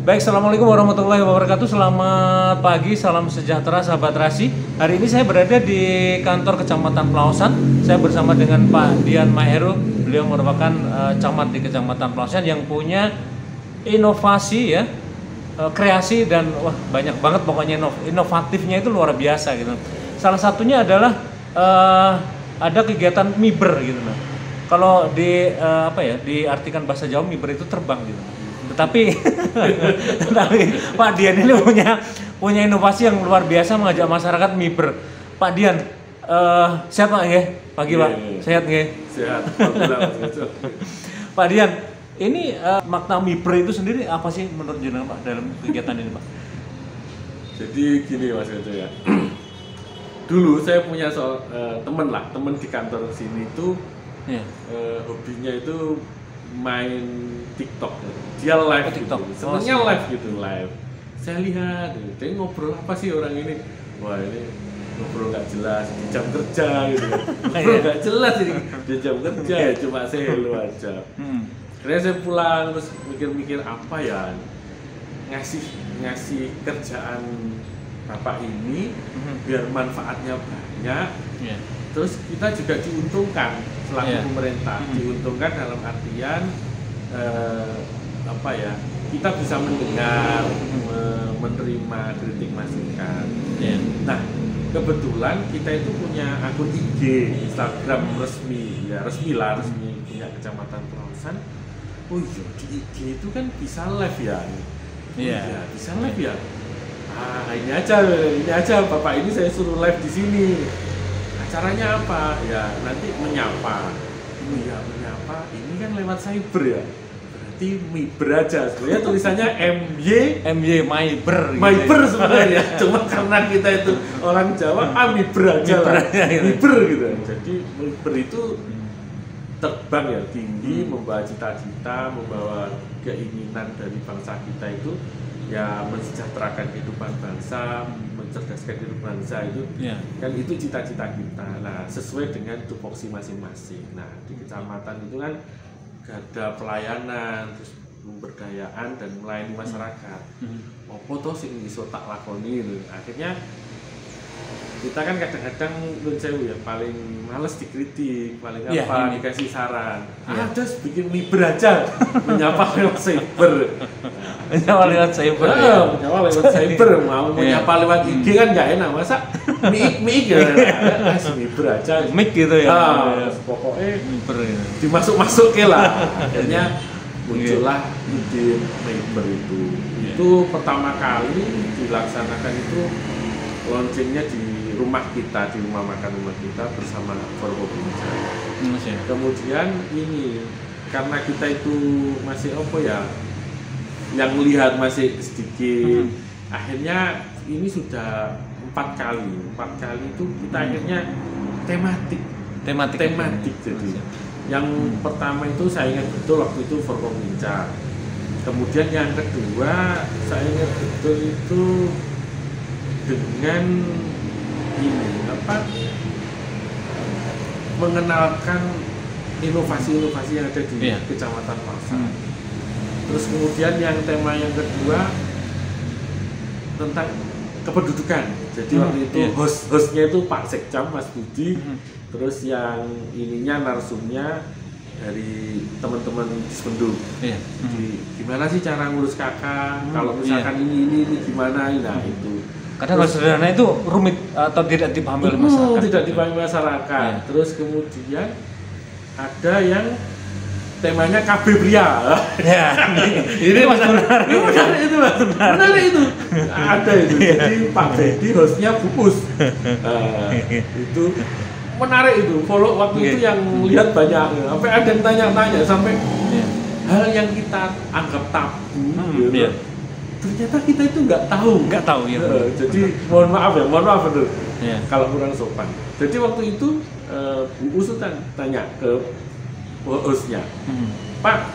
Baik, assalamualaikum warahmatullahi wabarakatuh. Selamat pagi, salam sejahtera sahabat Rasi. Hari ini saya berada di kantor Kecamatan Pelausan. Saya bersama dengan Pak Dian Maheru. Beliau merupakan camat di Kecamatan Pelausan yang punya inovasi ya, kreasi dan wah banyak banget pokoknya inovatifnya itu luar biasa gitu. Salah satunya adalah ada kegiatan miber gitu. Kalau di diartikan bahasa Jawa miber itu terbang gitu. Tetapi Pak Dian ini punya inovasi yang luar biasa mengajak masyarakat miber. Pak Dian, sehat Pak ya? Pagi Pak, sehat nggih? Sehat. Pak Dian, ini makna miber itu sendiri apa sih menurut jenengan Pak dalam kegiatan ini Pak? Jadi gini Mas Yojo ya. Dulu saya punya temen di kantor sini itu hobinya itu main TikTok. Dia live TikTok. Gitu. Senangnya live gitu, live. Saya lihat, dia ngobrol apa sih orang ini? Wah ini ngobrol nggak jelas di jam kerja gitu. Ngobrol nggak jelas ini di jam kerja ya cuma saya hello aja. Akhirnya saya pulang terus mikir-mikir apa ya ngasih kerjaan bapak ini biar manfaatnya banyak. Terus kita juga diuntungkan selaku pemerintah, diuntungkan dalam artian kita bisa mendengar, menerima kritik masukan. Nah kebetulan kita itu punya akun IG, Instagram resmi punya Kecamatan Pelausan. Oh iya di IG itu kan bisa live ya? Iya bisa live ya. Ini aja bapak ini saya suruh live di sini. Caranya apa? Ya nanti menyapa. Iya menyapa. Ini kan lewat cyber ya. Berarti miber aja. Sebenarnya tulisannya MY Miber. Miber sebenarnya. Cuma karena kita itu orang Jawa, miber aja lah. Miber gitu. Jadi miber itu terbang ya tinggi, membawa cita-cita, membawa keinginan dari bangsa kita itu ya mensejahterakan kehidupan bangsa, mencerdaskan kehidupan bangsa itu kan itu cita-cita kita. Nah sesuai dengan tupoksi masing-masing. Nah di kecamatan itu kan ada pelayanan, terus pemberdayaan dan melayani masyarakat. Apa toh sing iso tak lakoni gitu. Akhirnya kita kan kadang-kadang ya paling males dikritik, paling dikasih saran. Just bikin miber aja, menyapa lewat cyber. Menyapa lewat cyber. Menyapa lewat cyber, mau menyapa lewat IG kan nggak enak, masa mic ya. Miber aja. Mic gitu ya. Pokoknya miber dimasuk-masukin lah. Akhirnya muncullah ide miber itu. Itu pertama kali dilaksanakan itu launchingnya di rumah kita, di rumah makan rumah kita bersama Forkopimda. Kemudian ini karena kita itu masih yang melihat masih sedikit, akhirnya ini sudah 4 kali itu kita akhirnya tematik jadi yang pertama itu saya ingat betul waktu itu Forkopimda. Kemudian yang kedua saya ingat betul itu dengan mengenalkan inovasi-inovasi yang ada di Kecamatan Pelausan. Terus kemudian yang tema yang kedua tentang kependudukan. Jadi waktu itu hostnya itu Pak Sekcam Mas Budi. Terus yang ininya narsumnya dari teman-teman Dispenduk. Gimana sih cara ngurus kakak? Kalau misalkan ini gimana? Nah itu. Kadang kalau sederhana itu rumit atau tidak dipahami oleh masyarakat. Tidak dipahami masyarakat. Terus kemudian ada yang temanya KB Pria. Ini Mas benar. Menarik itu. Ada itu. Jadi Pak Dedi hostnya Bukus. Itu menarik itu. Follow waktu itu yang lihat banyak. Sampai ada yang tanya-tanya sampai hal yang kita anggap tabu. Ternyata kita itu nggak tahu ya. Jadi mohon maaf betul kalau kurang sopan. Jadi waktu itu Bu Usutan tanya ke hostnya, Pak,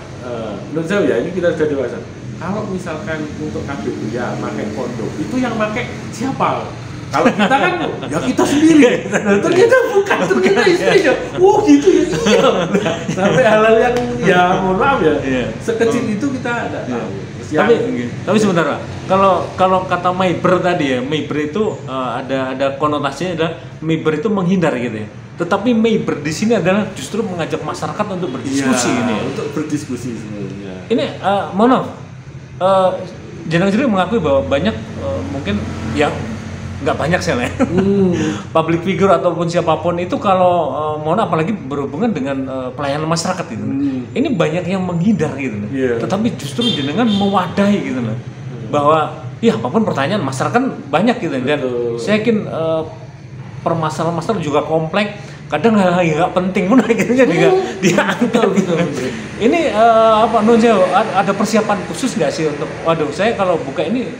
menurut saya ya ini kita sudah dewasa. Kalau misalkan untuk KBB ya pakai kondom, itu yang pakai siapa? Kalau kita kan ya kita sendiri. Nah, ternyata bukan, ternyata istrinya. Oh gitu ya. Iya. Nah, sampai hal-hal yang ya mohon maaf ya. Sekecil itu kita enggak tahu. Tapi sebentar Pak, kalau kata Mayber tadi ya, Mayber itu ada konotasinya adalah Mayber itu menghindar gitu ya. Tetapi Mayber di sini adalah justru mengajak masyarakat untuk berdiskusi ini. Ya. Untuk berdiskusi sebenarnya. Ini mohon maaf, Jenang sendiri mengakui bahwa banyak mungkin ya nggak banyak sih ya. Public figure ataupun siapapun itu kalau mohon apalagi berhubungan dengan pelayanan masyarakat gitu. Ini banyak yang menghindar gitu. Tetapi justru jenengan mewadahi gitu loh. Bahwa ya apapun pertanyaan masyarakat banyak gitu dan saya yakin permasalahan-masalah juga kompleks. Kadang hal-hal yang nggak penting pun akhirnya dia angkat gitu. Ini apa Nunjo ada persiapan khusus nggak sih untuk waduh saya kalau buka ini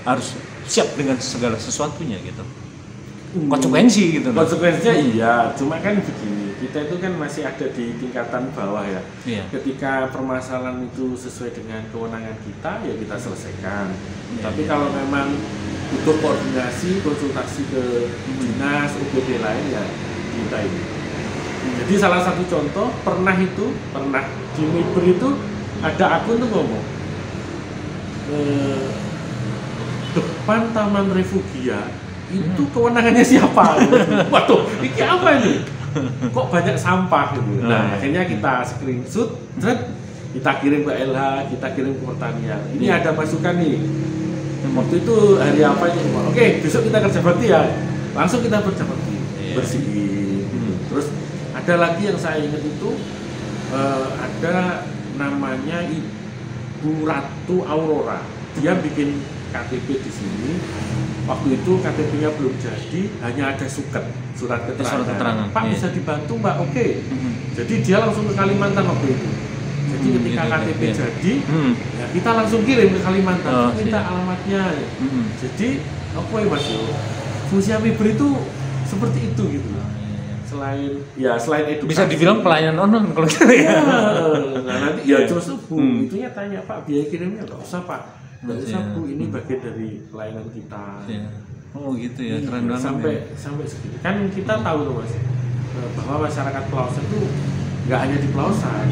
harus siap dengan segala sesuatunya gitu. Konsekuensi gitu. Konsekuensinya iya, cuma kan begini, kita itu kan masih ada di tingkatan bawah ya. Ketika permasalahan itu sesuai dengan kewenangan kita, ya kita selesaikan. Tapi kalau memang butuh koordinasi, konsultasi ke dinas, UPD lain ya kita ini. Jadi salah satu contoh pernah di Mayber itu ada akun tuh ngomong depan Taman Refugia itu kewenangannya siapa? Waduh, ini apa ini? Kok banyak sampah gitu. Nah, akhirnya kita screenshot, kita kirim ke LH, kita kirim ke pertanian. Ini ada masukan nih. Waktu itu hari apa itu? Oke, besok kita kerja bakti ya. Langsung kita kerja bakti, bersihin. Terus ada lagi yang saya ingat itu ada namanya Ibu Ratu Aurora. Dia bikin KTP di sini. Waktu itu KTP-nya belum jadi, hanya ada surat keterangan. Pak bisa dibantu Mbak? Oke. Jadi dia langsung ke Kalimantan waktu itu. Jadi ketika KTP jadi, ya kita langsung kirim ke Kalimantan, minta alamatnya. Jadi apa ya Mas Yo? Fungsi Mayber itu seperti itu gitu. Selain edukasi. Bisa dibilang pelayanan online kalau gitu ya. Nah nanti ya terus Bu, itunya tanya Pak biaya kirimnya nggak usah Pak. Nggak usah Bu, ini bagian dari pelayanan kita. Oh gitu ya, keren banget. Sampai segitu. Kan kita tahu tuh Mas, bahwa masyarakat Pelausan itu nggak hanya di Pelausan.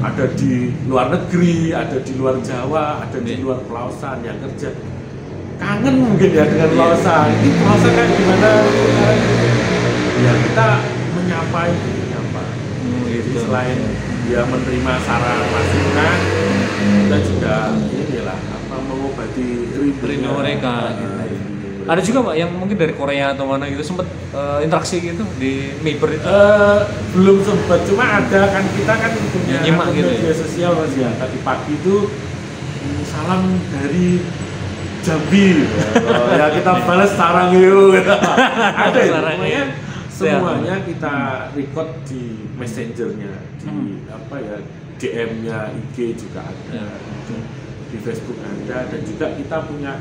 Ada di luar negeri, ada di luar Jawa, ada di luar Pelausan yang kerja. Kangen mungkin ya dengan Pelausan. Ini Pelausan kan gimana? Ya kita menyapa. Jadi selain dia menerima saran masukan, kita juga inilah mengobati rindu mereka. Ada juga Pak yang mungkin dari Korea atau mana gitu sempat interaksi gitu di Mayber itu? Belum sempat, cuma ada kan kita kan punya media sosial Mas ya. Tadi pagi itu salam dari Jambi. Ya kita balas sarang yuk. Ada ya. Semuanya kita record di messengernya, di DM-nya IG juga ada, di Facebook ada, dan juga kita punya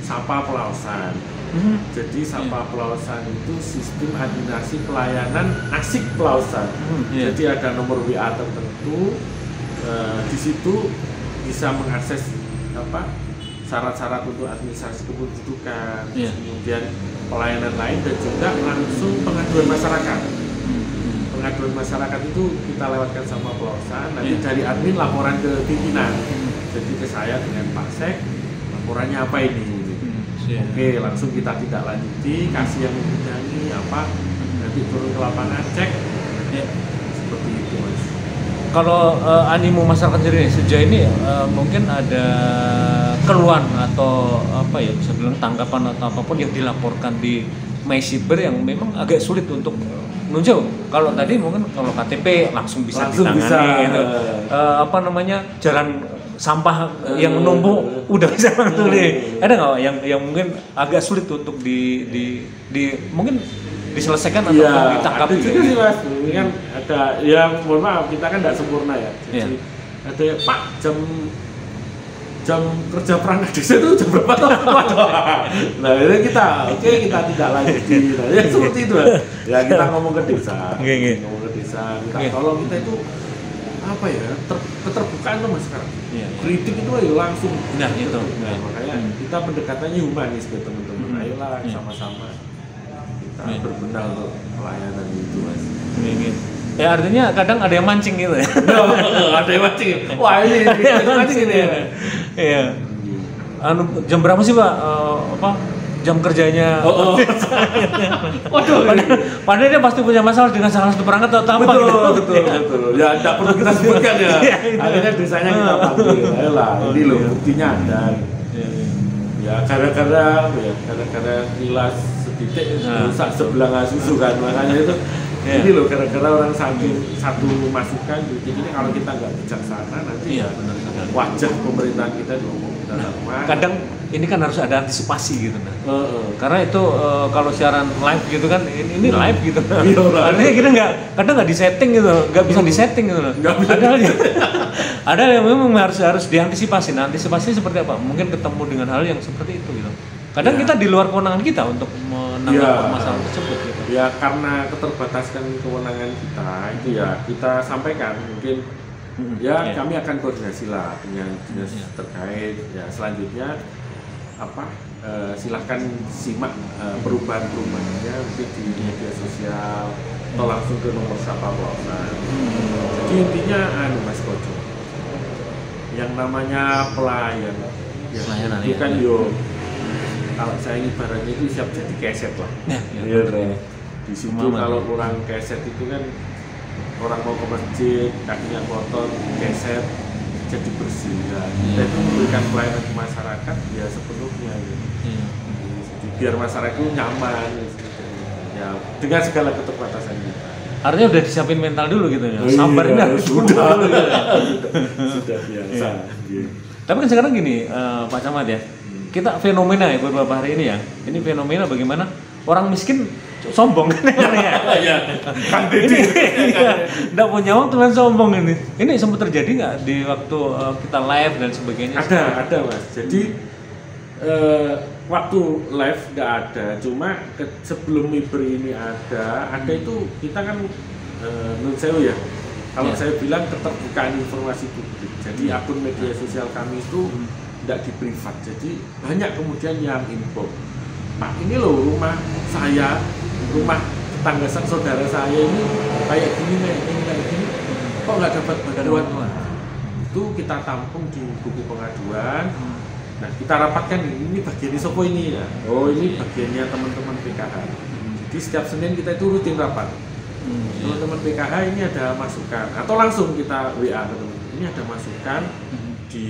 Sapa Pelausan. Jadi Sapa Pelausan itu sistem administrasi pelayanan asik Pelausan. Jadi ada nomor WA tertentu, di situ bisa mengakses syarat-syarat untuk administrasi kependudukan, kemudian pelayanan lain dan juga langsung pengaduan masyarakat. Pengaduan masyarakat itu kita lewatkan sama Pelausan, nanti dari admin laporan ke pimpinan. Jadi ke saya dengan Pak Sek, laporannya apa ini? Oke, langsung kita tidak lanjuti, kasih yang membidangi nanti turun ke lapangan cek. Seperti itu Mas. Kalau animo masyarakat sendiri sejauh ini mungkin ada keluhan atau bisa bilang tanggapan atau apapun yang dilaporkan di Mayber yang memang agak sulit untuk menunjuk. Kalau tadi mungkin kalau KTP langsung bisa ditangani gitu. Jalan sampah yang menumpuk udah bisa langsung ada nggak yang mungkin agak sulit untuk di mungkin diselesaikan atau ditangkapi? Ada juga sih Mas, ini kan ada yang mohon maaf kita kan tidak sempurna ya. Jadi ada Pak jam kerja perangkat desa itu jam berapa toh? Nah ini kita kita tidak lanjuti. Nah, ya seperti itu ya kita ngomong ke desa, kita tolong kita itu keterbukaan tuh Mas sekarang. Kritik itu ayo langsung. Nah itu. Makanya kita pendekatannya humanis ke teman-teman. Ayo ayolah sama-sama kita berbenah untuk pelayanan itu mas. Gitu. Ya artinya kadang ada yang mancing gitu ya. Ada yang mancing. Wah ini mancing ini ya. Iya. Jam berapa sih Pak? Jam kerjanya? Waduh. Padahal dia pasti punya masalah dengan salah satu perangkat atau apa gitu. Betul. Ya tidak perlu kita sebutkan ya. Akhirnya desanya kita panggil. Ayolah, ini loh buktinya ada. Ya gara-gara kilas setitik rusak sebelah susu kan, makanya itu. Ini loh gara-gara orang satu masukan, jadi ini kalau kita nggak bijaksana nanti wajah pemerintahan kita kadang ini kan harus ada antisipasi gitu nah. Karena itu kalau siaran live gitu kan ini live gitu. Artinya kita kadang nggak disetting gitu, nggak bisa disetting gitu loh. Ada yang memang harus diantisipasi. Nah, antisipasi seperti apa? Mungkin ketemu dengan hal yang seperti itu gitu. Kadang kita di luar kewenangan kita untuk menanggapi masalah tersebut gitu. Ya karena keterbatasan kewenangan kita itu ya kita sampaikan mungkin kami akan koordinasi lah dengan dinas terkait ya selanjutnya silahkan simak perubahan-perubahannya mungkin di media sosial atau langsung ke nomor sapa pelaksanaan. Jadi intinya Mas Koco yang namanya pelayanan itu kan kalau saya ibaratnya itu siap jadi keset lah. Di situ kalau kurang keset itu kan orang mau ke masjid kakinya kotor keset jadi bersih ya. Dan itu memberikan pelayanan ke masyarakat ya sepenuhnya gitu. Jadi biar masyarakat itu nyaman gitu. Ya dengan segala keterbatasan kita. Artinya udah disiapin mental dulu gitu ya. Sabarnya harus sudah biasa. Tapi kan sekarang gini Pak Camat ya. Kita fenomena ya beberapa hari ini ya. Ini fenomena bagaimana orang miskin sombong kan ya. Kang Deddy. Enggak punya uang tuh sombong ini. Ini sempat terjadi nggak di waktu kita live dan sebagainya? Ada Mas. Jadi waktu live nggak ada. Cuma sebelum Miber ini ada itu kita kan menurut saya ya. Kalau saya bilang keterbukaan informasi publik. Jadi akun media sosial kami itu tidak di privat, jadi banyak kemudian yang info, Pak ini loh rumah saya, rumah tetangga saudara saya ini kayak gini, kok nggak dapat bantuan? Itu kita tampung di buku pengaduan. Nah kita rapatkan ini bagian sopo ini ya, ini bagiannya teman-teman PKH. Jadi setiap Senin kita itu rutin rapat. Teman-teman PKH ini ada masukan, atau langsung kita WA ke teman, ini ada masukan di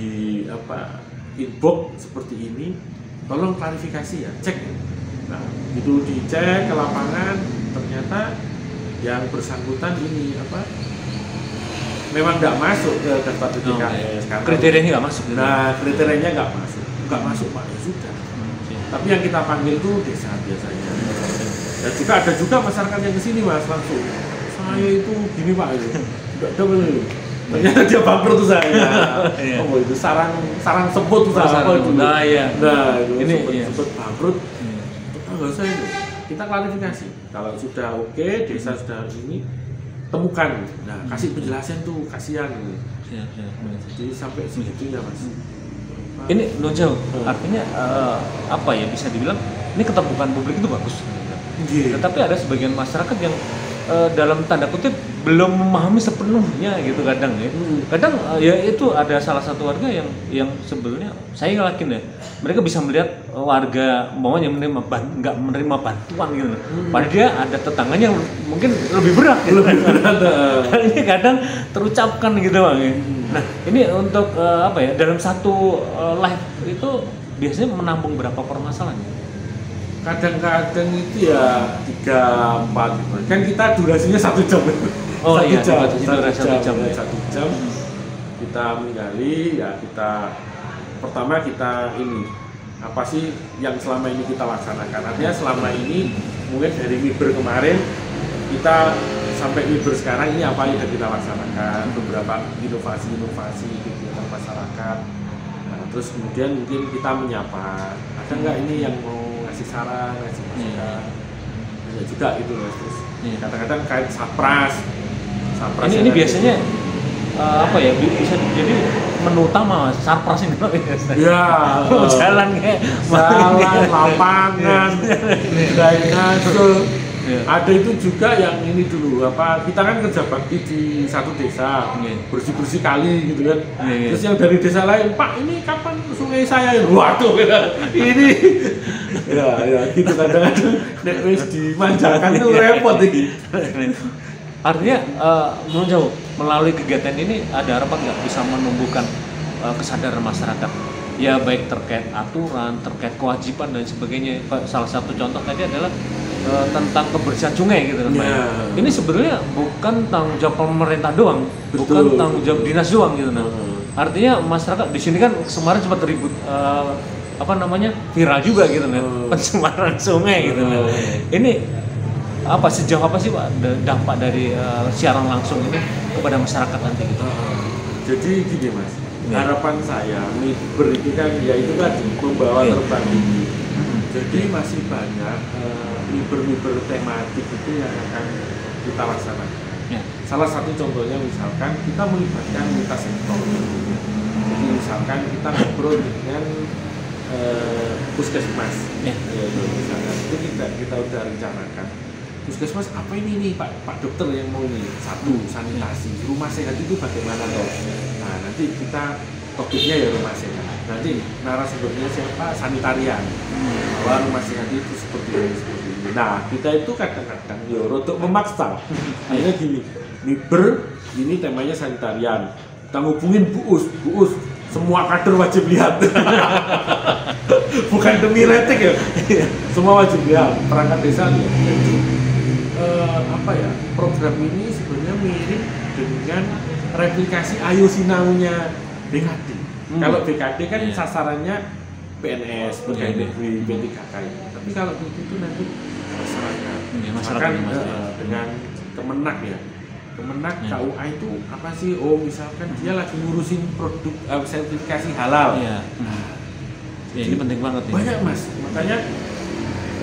inbox seperti ini, tolong klarifikasi ya, cek. Nah, itu dicek ke lapangan, ternyata yang bersangkutan ini memang nggak masuk ke daftar DKS. Kriterianya nggak masuk. Nah, kriterianya nggak masuk Pak, ya sudah. Tapi yang kita panggil tuh desa biasanya. Dan juga ada juga masyarakat yang kesini Mas langsung. Saya itu gini Pak, nggak double. Ternyata dia bangkrut tuh saya. Itu sarang sebut tuh apa itu. Nah, ini sebut bangkrut. Enggak usah itu. Kita klarifikasi. Kalau sudah oke, desa sudah ini temukan. Nah, kasih penjelasan tuh, kasihan gitu. Jadi sampai segitunya Mas. Ini jauh. Artinya bisa dibilang ini keterbukaan publik itu bagus. Tetapi ada sebagian masyarakat yang dalam tanda kutip belum memahami sepenuhnya gitu kadang ya. Kadang ya itu ada salah satu warga yang sebenarnya saya yakin ya mereka bisa melihat warga maunya nggak menerima bantuan gitu. Padahal dia ada tetangganya yang mungkin lebih berat gitu. Ini kadang terucapkan gitu Bang. Nah, ini untuk dalam satu live itu biasanya menampung berapa permasalahan? Kadang-kadang itu ya 3-4 kan kita durasinya 1 jam. Satu jam kita menggali ya pertama kita ini apa sih yang selama ini kita laksanakan. Artinya selama ini mungkin dari Miber kemarin kita sampai Miber sekarang ini apa yang kita laksanakan, beberapa inovasi kegiatan masyarakat. Nah, terus kemudian mungkin kita menyapa, ada nggak ini yang mau ngasih saran, ngasih masukan, banyak juga itu loh. Terus kadang-kadang kait sapras ini biasanya bisa jadi menu utama surprise ini. Ya, Jalan kayak jalan, lapangan, drainase. Iya. Ada itu juga yang ini dulu apa, kita kan kerja bakti di satu desa, Iya. bersih-bersih kali gitu kan. Iya. Terus yang dari desa lain, Pak ini kapan sungai saya? Waduh, ini ya gitu kadang-kadang nek wis dimanjakan tuh repot iki. Artinya Nun Jawa, melalui kegiatan ini ada harapan nggak bisa menumbuhkan kesadaran masyarakat? Ya baik terkait aturan, terkait kewajiban dan sebagainya. Salah satu contoh tadi adalah tentang kebersihan sungai gitu kan. Ya. Ini sebenarnya bukan tanggung jawab pemerintah doang, Betul. bukan tanggung jawab dinas doang gitu nah. Artinya masyarakat di sini kan kemarin sempat ribut apa namanya viral juga gitu kan, pencemaran sungai gitu kan. Ini apa sejauh apa sih Pak dampak dari siaran langsung ini kepada masyarakat nanti gitu? Jadi gini Mas, Ya. harapan saya Miber ini kan ya itu tadi membawa Ya. terbang tinggi. Jadi masih banyak Miber tematik itu yang akan kita laksanakan. Ya. Salah satu contohnya misalkan kita melibatkan lintas sektor. Jadi misalkan kita ngobrol dengan puskesmas, Ya. ya, misalkan itu kita udah rencanakan. Puskesmas apa ini nih Pak dokter yang mau ini satu sanitasi rumah sehat itu bagaimana toh? Nah nanti kita topiknya ya rumah sehat. Nanti narasumbernya siapa? Sanitarian. Bahwa rumah sehat itu seperti ini. Nah kita itu kadang-kadang ya untuk memaksa. Akhirnya gini, Miber ini temanya sanitarian. Kita ngubungin Bu Us, semua kader wajib lihat. Bukan demi retik ya, semua wajib lihat. Perangkat desa lihat. Jadi, apa ya? Program ini sebenarnya mirip dengan replikasi Ayo Sinaunya BKD. Kalau BKD kan sasarannya PNS, pegawai negeri, P3K. Tapi kalau begitu nanti masyarakat. Masyarakat dengan Kemenak ya. Kemenak KUA itu apa sih? Oh misalkan dia lagi ngurusin produk sertifikasi halal. Iya. Ya, ini penting banget ini. Banyak Mas, makanya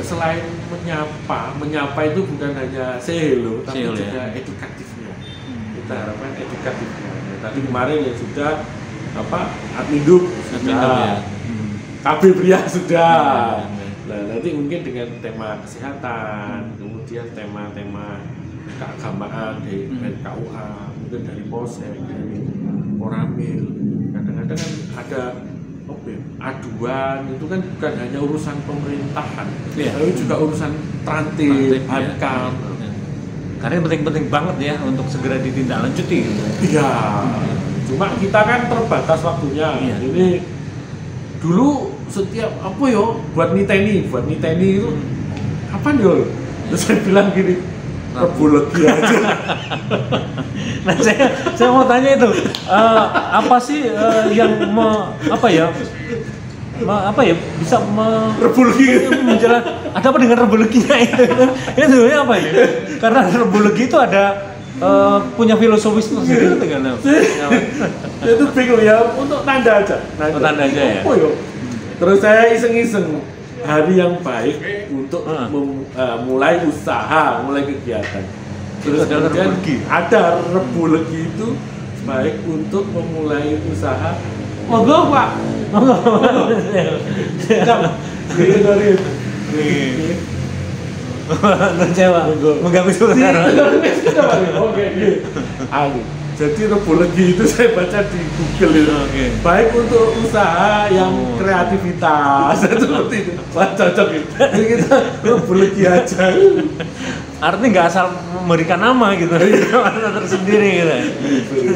selain menyapa itu bukan hanya say hello, tapi Say hello, juga edukatifnya. Kita harapkan edukatifnya. Tadi kemarin ya sudah apa Adminduk sudah, KB Pria sudah. Nah nanti mungkin dengan tema kesehatan, kemudian tema-tema keagamaan dari KUA, mungkin dari Polsek, dari Koramil. Kadang-kadang kan ada aduan itu kan bukan hanya urusan pemerintahan, tapi juga urusan trantip, hankam. Karena penting-penting banget ya untuk segera ditindaklanjuti. Iya. Cuma kita kan terbatas waktunya. Ini dulu setiap apa yo buat niteni itu kapan yo? Terus saya bilang gini, Rebu Legi aja. Nah saya mau tanya itu apa sih yang bisa Rebu Legi menjelaskan ada apa dengan Rebu Leginya itu sebenarnya apa ini? Karena Rebu Legi itu ada punya filosofis tersendiri dengan itu bingung ya untuk tanda aja. Tanda aja ya. Oh, yo. Terus saya iseng-iseng hari yang baik untuk mulai usaha, mulai kegiatan. Terus kemudian ada Rebu Legi itu baik untuk memulai usaha. Monggo Pak. Monggo. Kecewa, mengganggu sebentar. Oke. Jadi Rebu Legi itu saya baca di Google itu. Baik untuk usaha yang kreativitas seperti itu. Wah cocok itu. Jadi kita Rebu Legi aja. Artinya nggak asal memberikan nama gitu, nama tersendiri gitu.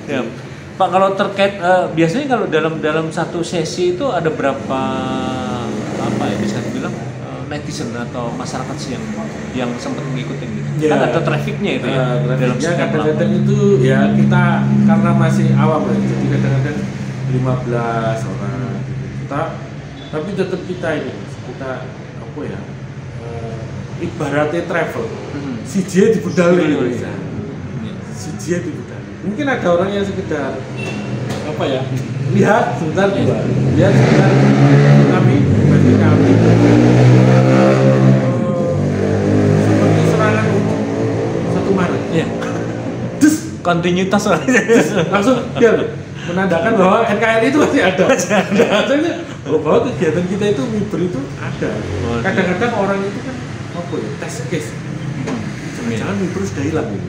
Ya. Pak kalau terkait biasanya kalau dalam satu sesi itu ada berapa bisa dibilang netizen atau masyarakat sih yang sempat mengikuti gitu. Ya. Kan ada trafficnya itu ya. Dalam kadang-kadang itu ya kita karena masih awam ya, jadi kadang-kadang 15 orang gitu. Tapi tetap kita apa ya? Ibaratnya travel. Siji dibudali gitu. Siji dibudali. Mungkin ada orang yang sekedar apa ya? Lihat sebentar dua. Lihat sebentar. Tapi bagi kami seperti serangan umum 1 Maret. Iya. Des kontinuitas langsung biar menandakan bahwa NKRI itu masih ada. Maksudnya bahwa kegiatan kita itu miber itu ada. Kadang-kadang orang itu kan apa ya, test case. Jangan miber sudah hilang ini.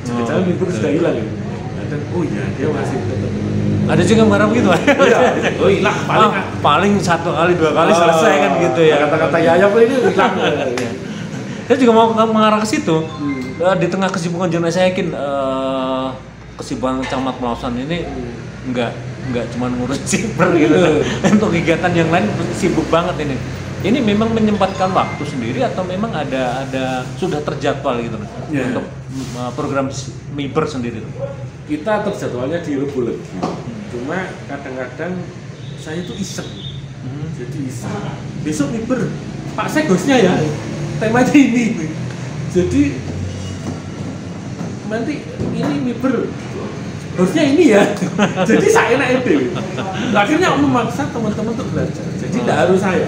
Jangan miber sudah hilang ini. Kadang oh ya dia masih tetap. Ada juga marah gitu. Iya. Oh hilang paling 1 kali 2 kali selesai kan gitu ya. Kata-kata Yayap ini hilang. Saya juga mau mengarah ke situ. Di tengah kesibukan jurnal saya yakin kesibukan Camat Pelausan ini enggak cuma ngurus ciper gitu. Untuk kegiatan yang lain sibuk banget ini. Ini memang menyempatkan waktu sendiri atau memang ada sudah terjadwal gitu untuk program miber sendiri? Kita terjadwalnya di Rebo Legi. Cuma kadang-kadang saya itu iseng. Jadi iseng. Besok miber, Pak Segosnya ya. Temanya ini. Jadi nanti ini miber harusnya ini ya. Jadi saya enak ide. Akhirnya memaksa teman-teman untuk belajar. Jadi tidak harus saya.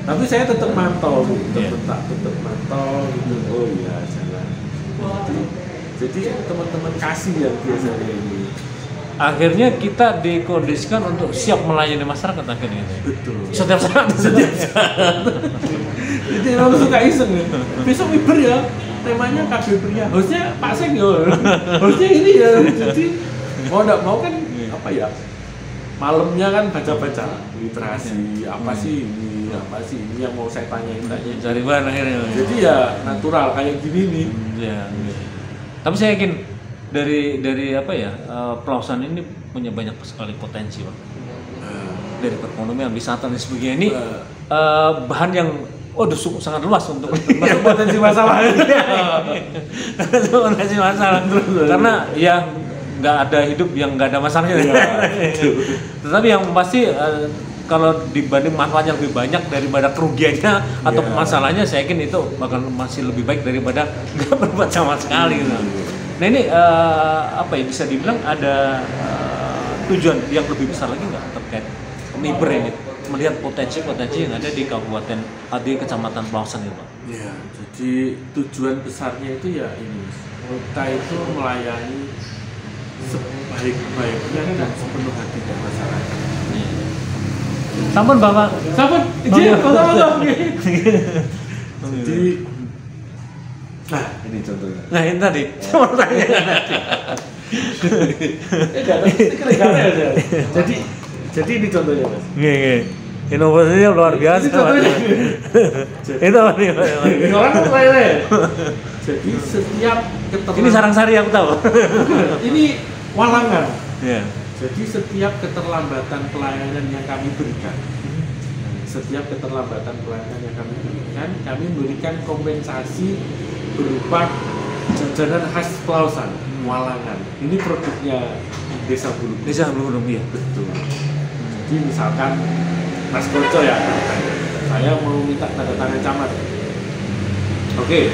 Tapi saya tetap mantau, tetap mantau gitu. Oh iya jalan. Jadi teman-teman kasih yang biasanya ini. Akhirnya kita dikondisikan untuk siap melayani masyarakat akhirnya. Betul. Setiap saat. Jadi orang suka iseng ya. Besok miber ya. Temanya KB pria. Harusnya Pak Seng ya. Harusnya ini ya. Jadi mau enggak mau kan apa ya? Malamnya kan baca-baca literasi, apa sih ini yang mau saya tanyain. Cari bahan akhirnya. Jadi ya natural kayak gini nih. Ya. Tapi saya yakin dari apa ya, Pelausan ini punya banyak sekali potensi, Pak. Dari perekonomian, wisata dan sebagainya ini bahan yang sangat luas untuk potensi masalah. Potensi masalah. Karena ya nggak ada hidup yang nggak ada masalahnya. Tetapi yang pasti kalau dibanding manfaatnya lebih banyak daripada kerugiannya atau masalahnya, saya yakin itu bakal masih lebih baik daripada nggak berbuat sama sekali. Gitu. Nah ini apa ya, bisa dibilang ada tujuan yang lebih besar lagi nggak terkait miber ini, melihat potensi-potensi yang ada di kabupaten di kecamatan Pelausan itu, Pak? Ya, jadi tujuan besarnya itu ya ini, kita itu melayani sebaik-baiknya dan sepenuh hati ke masyarakat. Sampun Bapak. Sampun. Izin, betul. Jadi nah, ini contohnya. Nah, ini tadi. Saya mau tanya. Jadi ini contohnya, Mas. Nggih. Inovasinya luar biasa. Itu apa nih? Orang kan lain. Jadi setiap keterangan. Ini Sarangsari aku tahu. Ini Walangan. Iya. Jadi setiap keterlambatan pelayanan yang kami berikan, kami berikan kompensasi berupa jajanan khas Pelausan, Walangan. Ini produknya Desa Bulurum. Desa Bulurum, iya. Betul. Jadi misalkan Mas Koco ya, saya mau minta tanda tangan camat. Oke.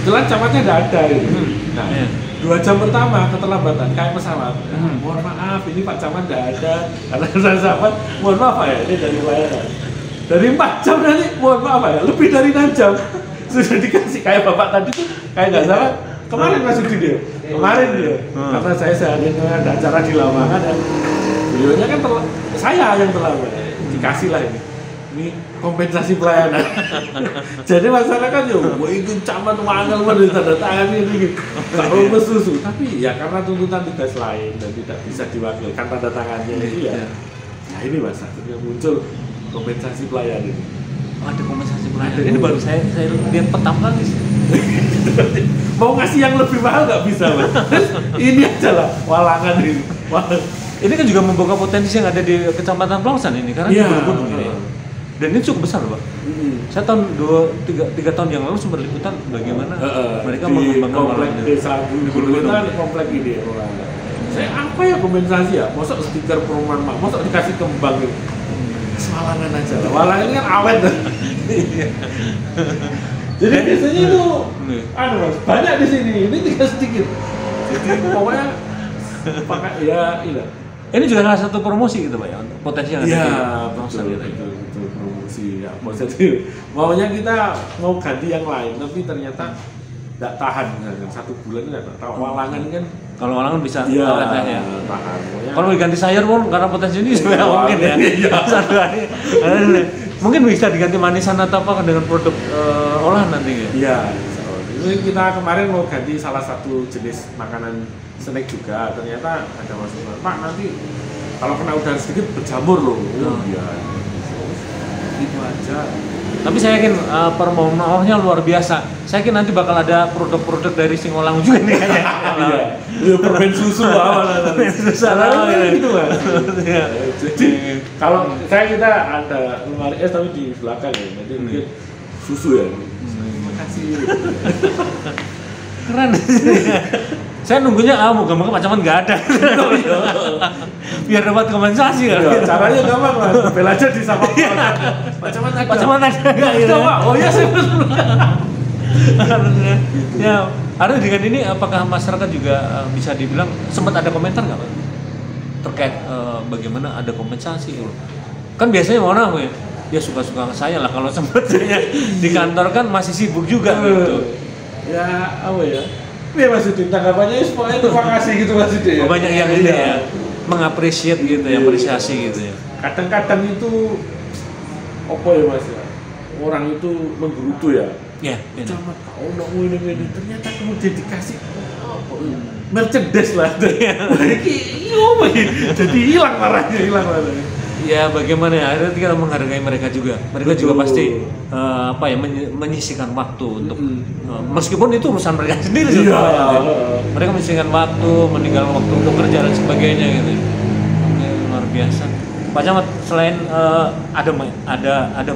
Kebetulan camatnya tidak ada gitu. Nah, 2 jam pertama keterlambatan kayak pesawat. Mohon maaf, ini Pak Camat tidak ada. Karena saya sahabat, mohon maaf ya, ini dari pelayanan. Dari 4 jam nanti, mohon maaf ya, lebih dari 6 jam sudah dikasih. Kayak Bapak tadi tuh, kayak nggak salah kemarin masuk di dia. Kemarin dia, karena saya sehari ada acara di lapangan dan beliaunya kan saya yang terlambat. Dikasih lah ini kompensasi pelayanan. Jadi masyarakat ya, wah itu camat manggal dari tanda tangan ini, kalau susu. Tapi ya karena tuntutan tugas lain dan tidak bisa diwakilkan tanda tangannya itu ya. Nah ini Mas, akhirnya muncul kompensasi pelayanan ini. Ada kompensasi pelayanan. Ini baru saya lihat pertama kali sih. Mau ngasih yang lebih mahal nggak bisa, Mas. Ini aja lah, Walangan ini. Ini kan juga membuka potensi yang ada di Kecamatan Pelausan ini karena gunung ini. Dan ini cukup besar, Pak. Saya tahun 3 tahun yang lalu sempat liputan bagaimana mereka mengembangkan komplek desa Bulurum kan komplek ini. Saya apa ya kompensasi ya? Mosok stiker perumahan mak, mosok dikasih kembang gitu. Walangan aja lah. Walangan ini kan awet. Jadi biasanya itu Mas, banyak di sini. Ini tinggal sedikit. Jadi pokoknya pakai ya ini. Ini juga salah satu promosi gitu Pak ya, untuk potensi yang ada di Pelausan gitu. Promosi ya positif. Maunya kita mau ganti yang lain, tapi ternyata nggak tahan misalkan 1 bulan nggak tahu. Walangan kan Kalau walangan bisa iya ya. tahan. Kalau diganti sayur pun karena potensi ini sebenarnya mungkin ya. Iya. Satu hari. Mungkin bisa diganti manisan atau apa dengan produk olahan nanti ya. Iya. Ini kita kemarin mau ganti salah satu jenis makanan snack juga. Ternyata ada masukan, Pak nanti kalau kena udara sedikit berjamur loh. Oh iya. Itu aja. Tapi saya yakin permohonan luar biasa. Saya yakin nanti bakal ada produk-produk dari Singolang juga nih kayaknya. Iya, permen susu awal. Gitu Mas. Jadi kalau kita ada lemari es tapi di belakang ya. Nanti mungkin susu ya. Terima kasih. Keren. Saya nunggunya moga-moga Pacaman nggak ada. Biar dapat kompensasi kan. Ya, caranya gampang Mas. Bel aja di sama Pacaman ada. Pacaman ada. Oh iya sih. Ya, harus dengan ini apakah masyarakat juga bisa dibilang sempat ada komentar nggak Pak? Terkait bagaimana ada kompensasi? Kan biasanya mana ya suka-suka saya lah kalau sempat saya di kantor kan masih sibuk juga gitu. Ya apa ya? Ya Mas Udin, tanggapannya semuanya terima kasih gitu Mas Udin. Banyak yang ini ya, mengapresiasi gitu ya, apresiasi gitu ya. Kadang-kadang itu apa ya Mas ya? Orang itu menggerutu ya. Ya, Camat kau nak ini ternyata kemudian dikasih merchandise lah. Jadi hilang marahnya. Ya bagaimana ya, akhirnya kita menghargai mereka juga. Mereka juga pasti menyisihkan waktu untuk meskipun itu urusan mereka sendiri sebetulnya. Mereka menyisihkan waktu, meninggalkan waktu untuk kerja dan sebagainya gitu. Ini luar biasa. Pak Camat, selain ada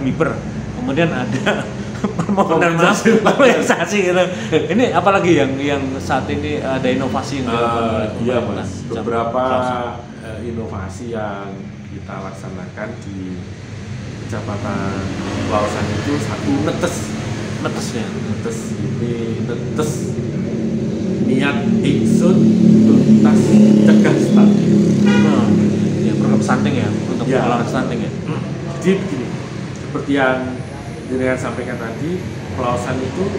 MIPER, kemudian ada permohonan maaf, kompensasi gitu. Ini apalagi yang saat ini ada inovasi yang dilakukan? Iya Mas, beberapa inovasi yang kita laksanakan di Kecamatan Pelausan itu satu netes niat ingsun tuntas cegah stunting. Ya program stunting ya untuk pengelolaan stunting ya. Jadi begini, seperti yang Jenengan sampaikan tadi, Pelausan itu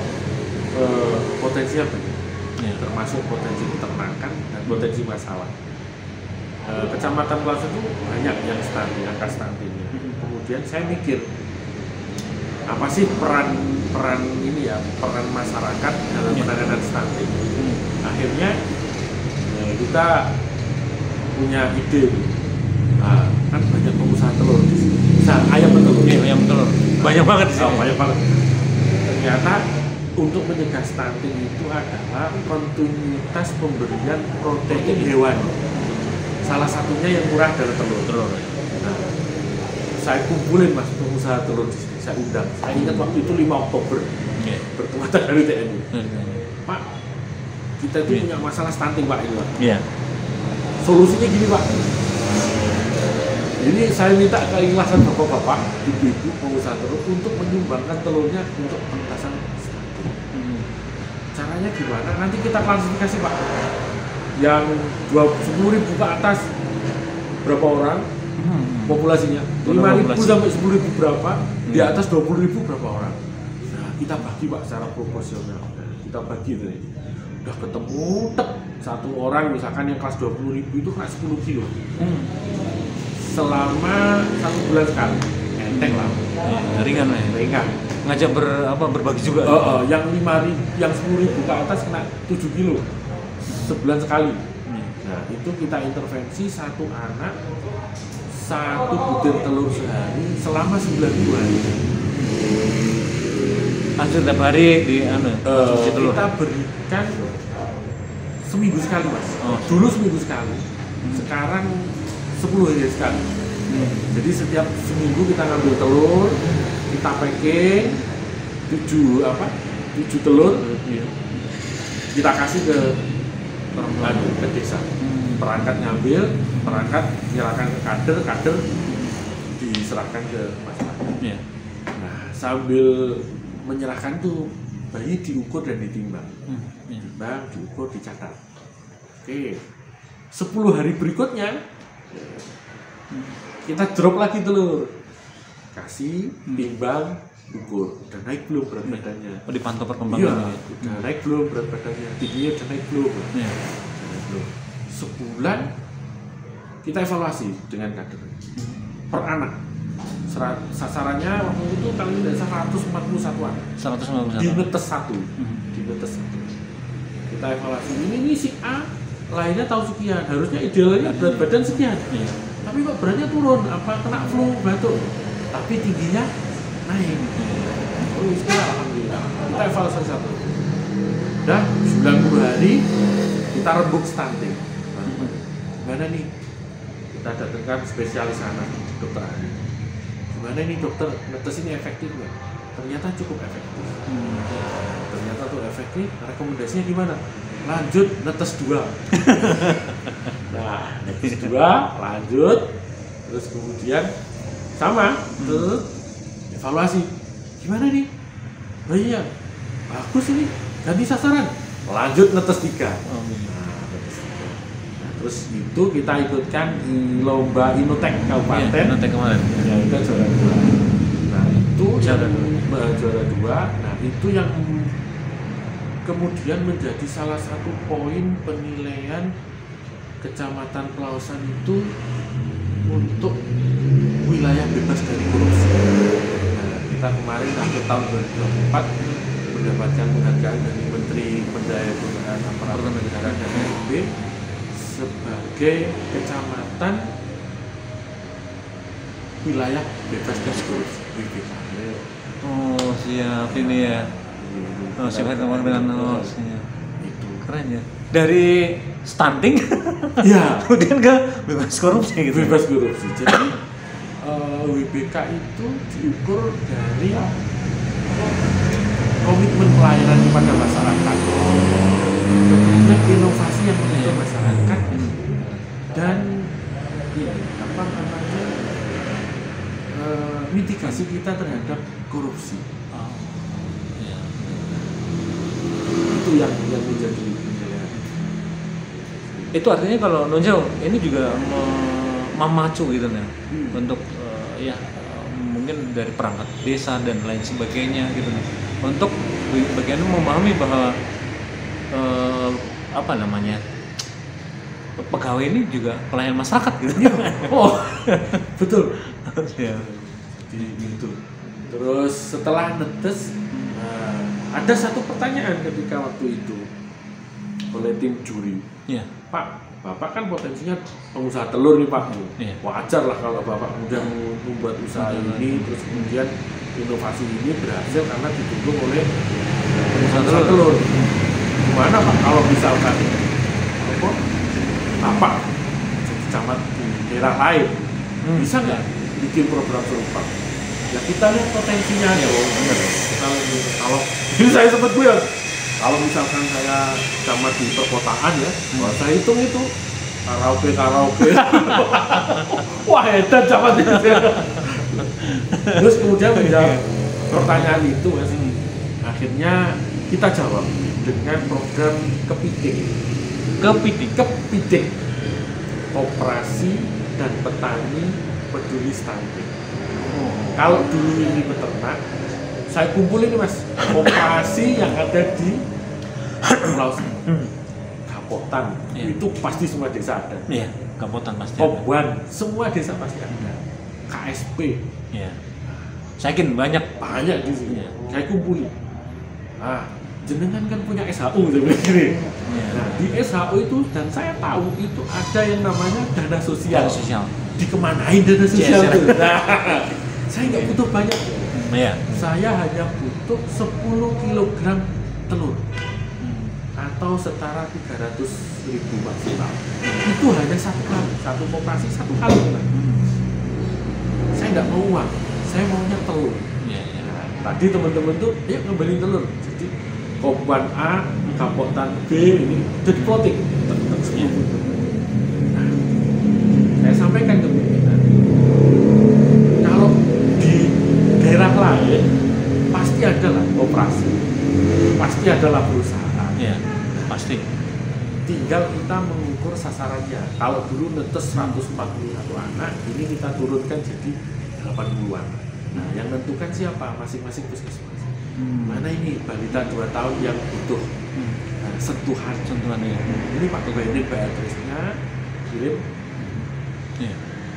potensinya banyak, termasuk potensi peternakan dan potensi masalah. Kecamatan Pelausan itu banyak yang stunting, angka stuntingnya. Kemudian saya mikir, apa sih peran ini ya, peran masyarakat dalam penanganan stunting. Akhirnya kita punya ide, kan banyak pengusaha telur di sini, ayam telur. Ayam telur banyak banget sih. Banyak banget. Ternyata untuk mencegah stunting itu adalah kontinuitas pemberian protein hewan. Salah satunya yang murah adalah telur. Nah, saya kumpulin Mas pengusaha telur di sini, saya undang. Saya ingat waktu itu 5 Oktober bertemu dari TNI. Pak, kita itu punya masalah stunting Pak ini Pak. Solusinya gini Pak. Ini saya minta keikhlasan bapak-bapak, ibu-ibu pengusaha telur untuk menyumbangkan telurnya untuk pengentasan stunting. Caranya gimana? Nanti kita klasifikasi Pak. Yang 10.000 ke atas berapa orang populasinya? 5.000 sampai 10.000 berapa? Di atas 20.000 berapa orang? Nah, kita bagi Pak secara proporsional. Kita bagi tuh. Udah ketemu, satu orang misalkan yang kelas 20.000 itu kena 10 kilo. Selama 1 bulan sekali, enteng lah. Ringan. Ngajak berbagi juga. Yang 5.000, yang 10.000 ke atas kena 7 kilo sebulan sekali. Nah itu kita intervensi satu anak 1 butir telur sehari selama 9 bulan. Hasil tiap hari di telur. Kita berikan seminggu sekali Mas. Dulu seminggu sekali. Sekarang 10 hari sekali. Jadi setiap seminggu kita ngambil telur, kita packing 7 telur, kita kasih ke desa. Perangkat ngambil, perangkat menyerahkan ke kader diserahkan ke masyarakat. Nah sambil menyerahkan tuh bayi diukur dan ditimbang, diukur, dicatat. Oke, 10 hari berikutnya kita drop lagi telur, kasih, timbang, ukur, udah naik belum berat badannya. Oh, dipantau Iya, perkembangannya. udah naik belum berat badannya, tingginya udah naik belum. Iya. Udah naik belum. Sebulan kita evaluasi dengan kader per anak. Sasarannya waktu itu kali ini 141-an 191. di netes 1. Di netes 1 kita evaluasi, ini si A lainnya tahu sekian, harusnya idealnya berat badan sekian, tapi kok beratnya turun, apa kena flu, batuk, tapi tingginya naik. Oh sekarang alhamdulillah kita evaluasi 1. Udah 90 hari kita rembuk stunting. Gimana nih? Kita datangkan spesialis anak, dokter Ari. Gimana ini dokter, netes ini efektif nggak? Ternyata cukup efektif. Ternyata tuh efektif. Rekomendasinya gimana? Lanjut netes 2. Nah, netes 2, lanjut. Terus kemudian sama, terus evaluasi. Gimana nih? Oh iya, bagus ini. Ganti sasaran. Lanjut netes 3. Terus itu kita ikutkan di lomba Inotek Kabupaten. Iya, Inotek kemarin. Ya, kita juara 2. Nah, itu juara 2. Nah, itu yang kemudian menjadi salah satu poin penilaian Kecamatan Pelausan itu untuk wilayah bebas dari korupsi. Nah, kita kemarin akhir tahun 2024 mendapatkan penghargaan dari Menteri Pendayaan Aparatur Negara dan SB sebagai kecamatan wilayah bebas dari korupsi WBK. Oh siap ini ya. Oh siap teman dengan siap. Itu Keren ya. Dari stunting, ya kemudian ke bebas korupsi gitu. bebas korupsi. Jadi WBK itu diukur dari komitmen pelayanan kepada masyarakat, kemudian inovasi yang menyentuh masyarakat, dan apa namanya mitigasi kita terhadap korupsi. Iya. Itu yang menjadi penilaian. Itu artinya kalau Nonjau ini juga memacu gitu nih untuk mungkin dari perangkat desa dan lain sebagainya gitu nih untuk bagian memahami bahwa apa namanya pegawai ini juga pelayan masyarakat gitu. Oh betul. Ya. Jadi gitu. Terus setelah netes ada satu pertanyaan ketika waktu itu oleh tim juri. Iya. Pak, Bapak kan potensinya pengusaha telur nih Pak. Iya. Wajar lah kalau Bapak mudah membuat usaha ini, terus kemudian inovasi ini berhasil karena didukung oleh pengusaha telur. Gimana Pak kalau misalkan Bapak jadi camat di daerah lain, bisa nggak bikin program serupa? Ya kita lihat potensinya ya, benar. Kalau ini saya sempat bilang, kalau misalkan saya camat di perkotaan ya, saya hitung itu karaoke. Wah edan camat itu. Terus kemudian menjawab pertanyaan itu Mas, akhirnya kita jawab dengan program kepiting, Koperasi dan Petani Peduli Stunting. Kalau dulu ini peternak, saya kumpulin Mas, koperasi yang ada di Pulau Kapotan, itu pasti semua desa ada. Iya, Kapotan pasti. Koban, semua desa pasti ada. KSP, Iya. Saya yakin banyak. di sini. Iya. Saya kumpulin. Nah, jenengan kan punya SHU sebenarnya. Iya. Nah, di SHU itu dan saya tahu itu ada yang namanya dana sosial. Dana sosial. Dikemanain dana sosial Yes, itu? Nah, saya nggak butuh banyak. Iya. Saya hanya butuh 10 kg telur atau setara 300.000 maksimal. Itu hanya satu kali, satu koperasi satu kali. Saya nggak mau uang, saya maunya telur. Iya. Nah, tadi teman-teman tuh, ayo ngambilin telur. Jadi Koban A, Kapotan B ini udah diploting. Nah, saya sampaikan ke pimpinan, kalau di daerah lain pasti adalah operasi, pasti adalah perusahaan. Iya, pasti. Tinggal kita mengukur sasarannya. Kalau dulu netes 141 anak, ini kita turunkan jadi 80-an. Nah, yang menentukan siapa? Masing-masing puskesmas. Mana ini balita 2 tahun yang butuh sentuhan ya. Ini Pak ini Beatrice-nya kirim.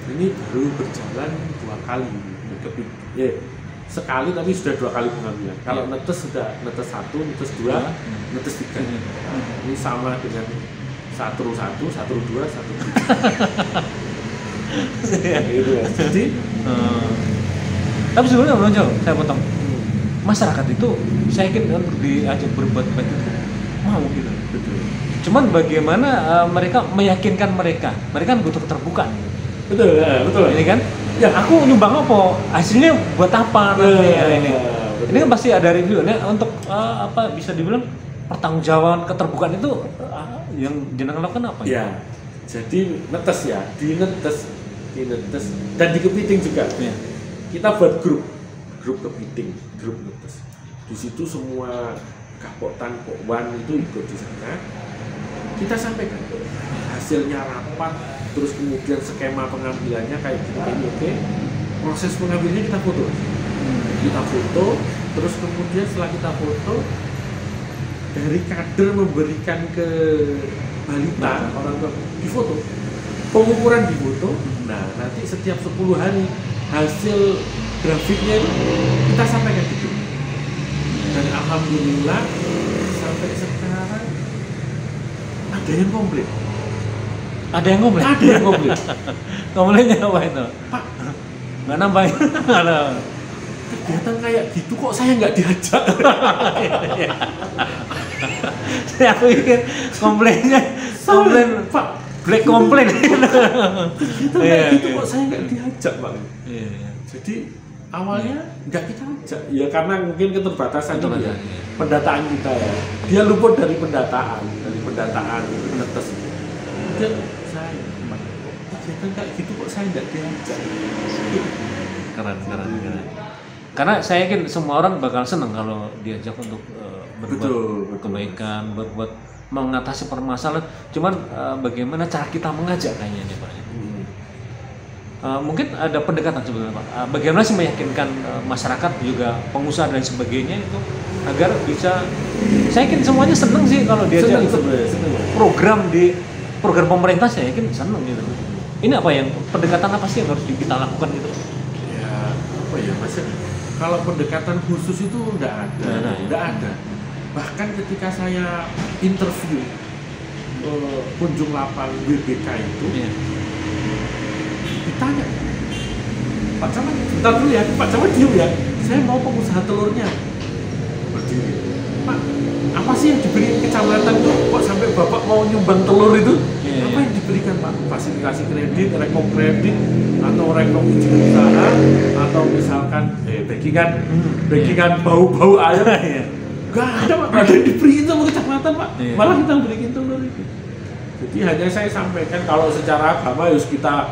Ini baru berjalan 2 kali. Sekali tapi sudah 2 kali pengambilan. Kalau netes sudah netes 1, netes 2, netes 3. Ini sama dengan 1, 2, 1, 3. Gitu ya. Jadi tapi sebenarnya belum jauh, saya potong. Masyarakat itu saya yakin untuk diajak berbuat baik itu mau gitu. Betul. Cuman bagaimana mereka meyakinkan mereka kan butuh keterbukaan. Betul, betul. Ini kan, ya aku nyumbang apa, hasilnya buat apa nanti ya ini. Betul. Ini kan pasti ada review. Nah, untuk apa bisa dibilang pertanggungjawaban keterbukaan itu yang jenengan lakukan apa ya? Jadi netes ya, dinetes dan di kepiting juga. Ya. Kita buat grup kepiting, grup netes. Di situ semua Kapoktan, Pokwan itu ikut di sana. Kita sampaikan hasilnya rapat, terus kemudian skema pengambilannya kayak gini, oke. Proses pengambilannya kita foto. Terus kemudian setelah kita foto, dari kader memberikan ke balita, orang tua difoto, pengukuran difoto. Nah, nanti setiap 10 hari hasil grafiknya itu kita sampaikan gitu. Dan alhamdulillah sampai sekarang ada yang komplit. Komplainnya apa itu? Pak, nggak nambahin. Kegiatan kayak gitu kok saya nggak diajak. Saya pikir komplain Pak, black komplain. Kegiatan kayak gitu kok saya nggak diajak, Pak. Iya. Jadi awalnya nggak kita ajak, ya karena mungkin keterbatasan ya. Pendataan kita ya. Dia luput dari pendataan netes. Kemudian saya, kegiatan kayak gitu kok saya nggak diajak. Keren. Karena saya yakin semua orang bakal senang kalau diajak untuk berbuat kebaikan, berbuat mengatasi permasalahan. Cuman bagaimana cara kita mengajak kayaknya Pak. Mungkin ada pendekatan sebenarnya Pak. Bagaimana sih meyakinkan masyarakat juga pengusaha dan sebagainya itu agar bisa, saya yakin semuanya senang sih kalau diajak program pemerintah, saya yakin senang gitu. Ini apa yang pendekatan apa sih yang harus kita lakukan gitu? Ya apa ya Mas? Kalau pendekatan khusus itu enggak ada. Bahkan ketika saya interview kunjung lapang BBK itu, ditanya, Pak Camat, bentar dulu ya, Pak Camat diem ya, saya mau pengusaha telurnya berdiri. Pak, apa sih yang diberi kecamatan itu kok sampai Bapak mau nyumbang telur itu? Apa yang diberikan Pak? Fasilitasi kredit, rekom kredit, atau rekom izin usaha, atau misalkan backingan bau-bau air? Gak ada Pak, gak ada yang diberikan sama kecamatan Pak, malah kita berikan telur itu. Jadi hanya saya sampaikan kalau secara agama harus kita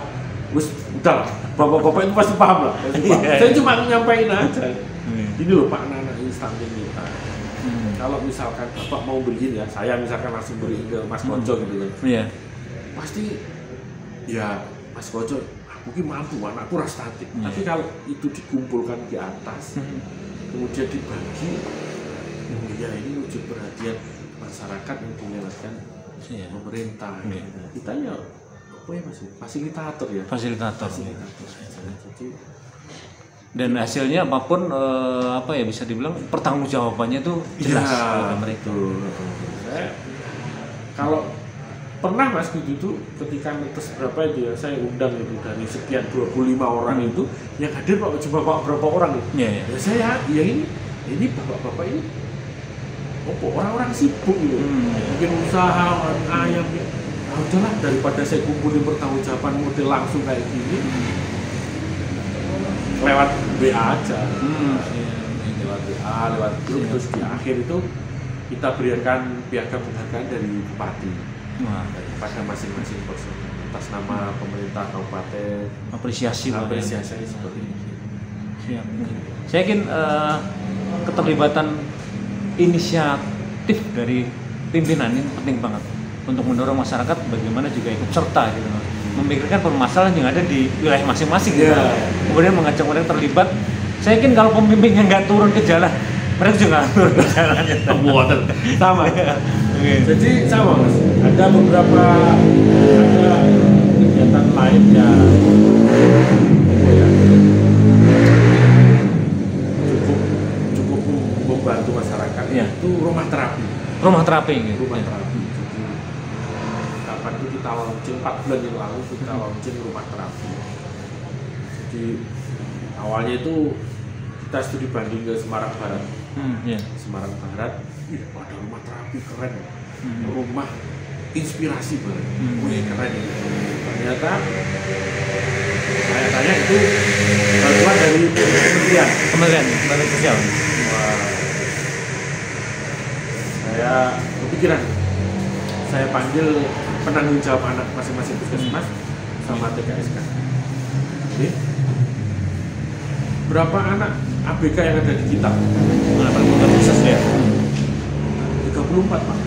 udah, bapak-bapak itu pasti paham lah. Saya cuma nyampaikan aja. Ini loh Pak, anak-anak ini stunting kita. Kalau misalkan bapak mau beliin ya, saya misalkan langsung beliin ke Mas Koco gitu kan. Pasti ya Mas Koco mungkin mampu, anakku ras stunting. Tapi kalau itu dikumpulkan di atas, kemudian dibagi, ya ini wujud perhatian masyarakat yang dilewatkan pemerintah. Kita ya apa ya Mas? Fasilitator ya. Fasilitator. Jadi, dan hasilnya apapun apa ya bisa dibilang pertanggungjawabannya itu jelas kepada mereka. Kalau pernah Mas gitu tuh ketika netes berapa itu ya, saya undang itu dari sekian 25 orang itu yang hadir Pak cuma berapa orang itu. Ya saya ya ini bapak-bapak ini orang-orang sibuk gitu. Mungkin usaha ayam ya. Udahlah daripada saya kumpulin pertanggungjawaban model langsung kayak gini, lewat WA aja. Lewat WA, lewat grup, terus di akhir itu kita berikan piagam penghargaan dari Bupati pada masing-masing person atas nama pemerintah kabupaten. Apresiasi seperti ini. Saya yakin keterlibatan inisiatif dari pimpinan ini penting banget untuk mendorong masyarakat bagaimana juga ikut serta gitu, memikirkan permasalahan yang ada di wilayah masing-masing gitu. Kemudian mengajak mereka terlibat Saya yakin kalau pemimpinnya nggak turun ke jalan, mereka juga nggak turun ke jalan. Sama. Jadi sama mas. Ada beberapa kegiatan lain yang cukup membantu masyarakat. Iya. Itu rumah terapi. Rumah terapi gitu. Rumah terapi. Jadi kapan itu kita launching 4 bulan yang lalu kita launching rumah terapi. Jadi awalnya itu kita studi banding ke Semarang Barat. Semarang Barat, ada rumah terapi keren, rumah inspirasi banget, keren. Ternyata saya tanya itu bantuan dari Kementerian Sosial. Wah, saya kepikiran, saya panggil penanggung jawab anak masing-masing puskesmas sama TKSK. Oke. Berapa anak ABK yang ada di kita? 84 khusus ya. 34 Pak.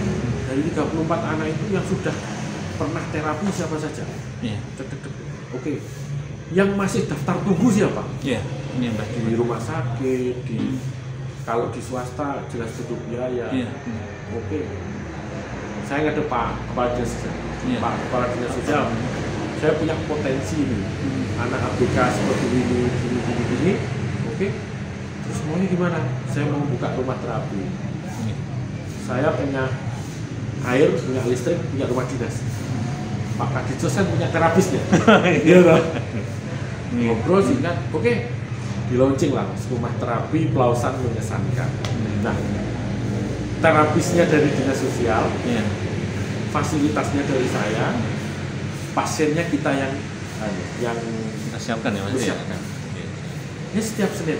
Dari 34 anak itu yang sudah pernah terapi siapa saja? Iya. Oke. Yang masih daftar tunggu siapa? Iya. Ini yang Di rumah sakit, kalau di swasta jelas butuh biaya. Iya. Oke. Saya ada Pak Kepala Dinas Sosial. Iya. Pak Kepala Dinas Sosial. Saya punya potensi nih. Anak ABK seperti ini. Oke. Terus maunya gimana? Saya mau buka rumah terapi. Saya punya air, punya listrik, punya rumah dinas. Pak Kadis Sosial punya terapisnya. Iya loh. Ngobrol singkat, oke. Di launching lah rumah terapi Pelausan Mengesankan. Nah, terapisnya dari dinas sosial, fasilitasnya dari saya, pasiennya kita yang kita siapkan ya Mas. Ini setiap Senin,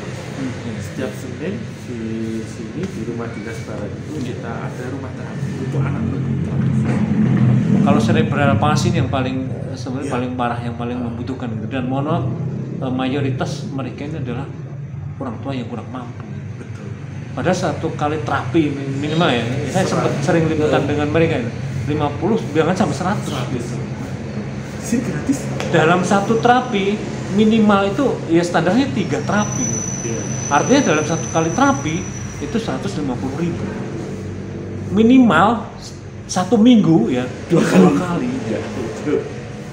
setiap Senin di sini di rumah dinas Barat itu kita ada rumah terapi untuk anak berkebutuhan. Kalau cerebral palsy yang paling sebenarnya paling parah, yang paling membutuhkan gitu. Dan mohon maaf, mayoritas mereka ini adalah orang tua yang kurang mampu. Betul. Padahal satu kali terapi minimal ya, saya sempat sering liputan dengan mereka ini 50, jangan sampai 100. Sini gratis. Dalam satu terapi minimal itu ya standarnya 3 terapi. Iya. Artinya dalam satu kali terapi itu 150.000 minimal 1 minggu ya 2 kali. Ya,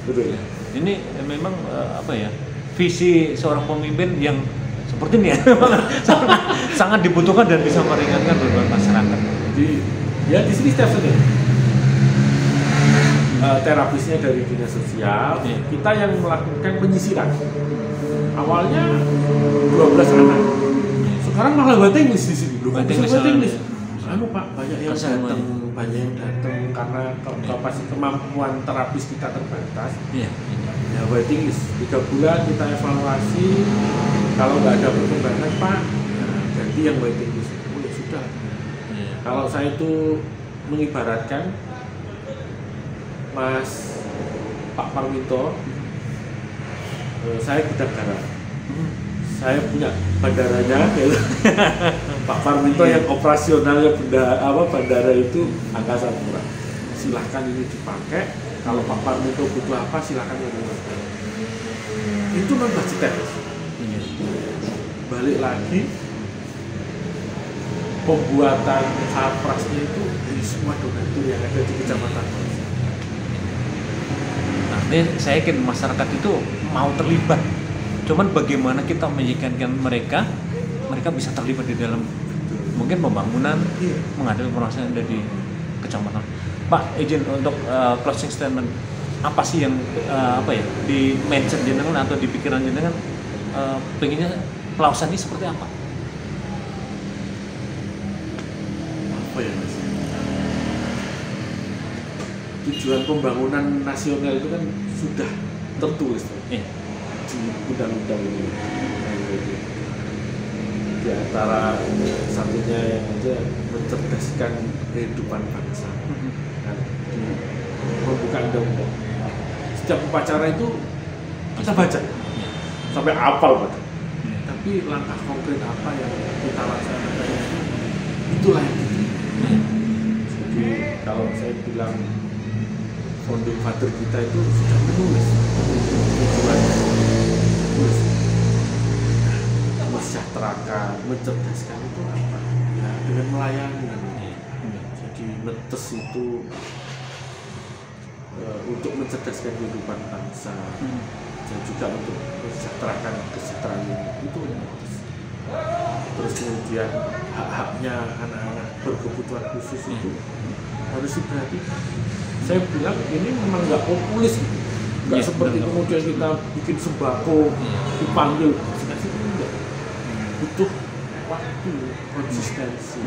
betul. Ini memang apa ya, visi seorang pemimpin yang seperti ini ya sangat dibutuhkan dan bisa meringankan beban masyarakat. Jadi ya di sini setiap Senin terapisnya dari dinas sosial, kita yang melakukan penyisiran. Awalnya 12 anak, sekarang malah waiting list di sini. Waiting list. Anu Pak, banyak yang datang karena kapasitas kemampuan terapis kita terbatas. Ya waiting list 3 bulan kita evaluasi, kalau nggak ada perkembangan Pak, ganti yang waiting list. Oh ya sudah. Kalau saya itu mengibaratkan Pak Parminto, saya gudang garam, saya punya bandaranya, Pak Parminto yang operasionalnya bandara itu Angkasa Pura. Silahkan ini dipakai. Kalau Pak Parminto butuh apa, silahkan menggunakan. Itu non budgeter. Balik lagi, pembuatan saprasnya itu dari semua donatur yang ada di kecamatan. Nah, saya yakin masyarakat itu mau terlibat. Cuman bagaimana kita meyakinkan mereka bisa terlibat di dalam mungkin pembangunan, menghadapi permasalahan ada di kecamatan. Pak, izin untuk closing statement. Apa sih yang di mindset jenengan atau di pikiran jenengan pengennya Pelausan ini seperti apa? Apa ya Mas? Tujuan pembangunan nasional itu kan sudah tertulis di undang-undang ini. Di antara satunya yang aja mencerdaskan kehidupan bangsa. Kan, di pembukaan undang-undang. Setiap upacara itu kita baca sampai hafal Pak. Tapi langkah konkret apa yang kita laksanakan itulah yang penting. Jadi kalau saya bilang founding father kita itu sudah menulis tujuan, menulis mensejahterakan, mencerdaskan itu apa? Ya dengan melayani. Jadi ngetes itu untuk mencerdaskan kehidupan bangsa dan juga untuk mensejahterakan kesejahteraan itu ngetes. Terus kemudian hak-haknya anak-anak berkebutuhan khusus itu harus diperhatikan. Saya bilang ini memang nggak populis, nggak seperti kemudian kita bikin sembako dipanggil vaksinasi, itu enggak. Butuh waktu, konsistensi,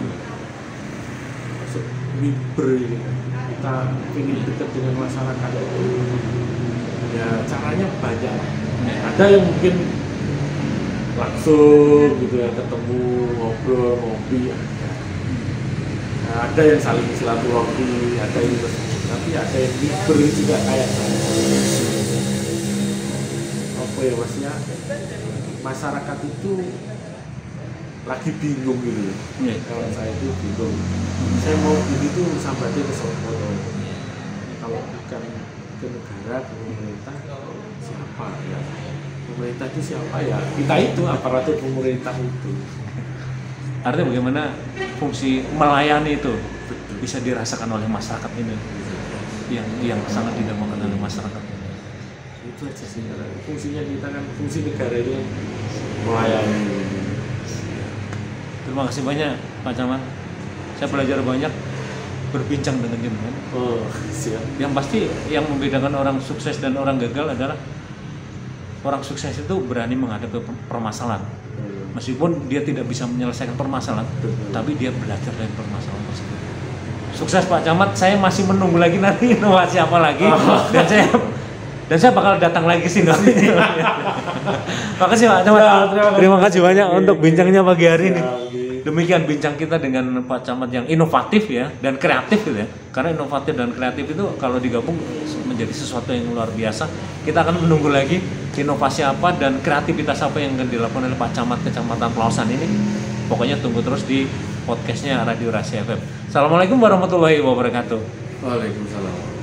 masuk miber ini. Kita ingin dekat dengan masyarakat itu, ya caranya banyak. Ada yang mungkin langsung gitu ya, ketemu, ngobrol, ngopi, ada yang saling silaturahmi, ada yang tapi ada yang miber juga kayak apa ya maksudnya, masyarakat itu lagi bingung gitu. Kalau saya itu bingung, saya mau gini tuh sambatnya ke sopo, kalau bukan ke negara, ke pemerintah, siapa ya? Pemerintah itu siapa ya? Kita itu aparatur pemerintah itu. Artinya bagaimana fungsi melayani itu bisa dirasakan oleh masyarakat ini, yang sangat didambakan oleh masyarakat. Itu aja sih, fungsinya kita kan, fungsi negara itu melayani. Terima kasih banyak Pak Camat. Saya belajar banyak berbincang dengan jenengan. Oh, siap. Yang pasti yang membedakan orang sukses dan orang gagal adalah orang sukses itu berani menghadapi permasalahan. Meskipun dia tidak bisa menyelesaikan permasalahan, tapi dia belajar dari permasalahan tersebut. Sukses Pak Camat, saya masih menunggu lagi nanti inovasi apa lagi, dan saya bakal datang lagi sih nanti. Makasih Pak Camat. Terima kasih banyak untuk bincangnya pagi hari ini. Demikian bincang kita dengan Pak Camat yang inovatif ya dan kreatif gitu ya. Karena inovatif dan kreatif itu kalau digabung menjadi sesuatu yang luar biasa. Kita akan menunggu lagi inovasi apa dan kreativitas apa yang akan dilakukan oleh Pak Camat Kecamatan Pelausan ini. Pokoknya tunggu terus di podcastnya Radio Rahasia FM. Assalamualaikum warahmatullahi wabarakatuh. Waalaikumsalam.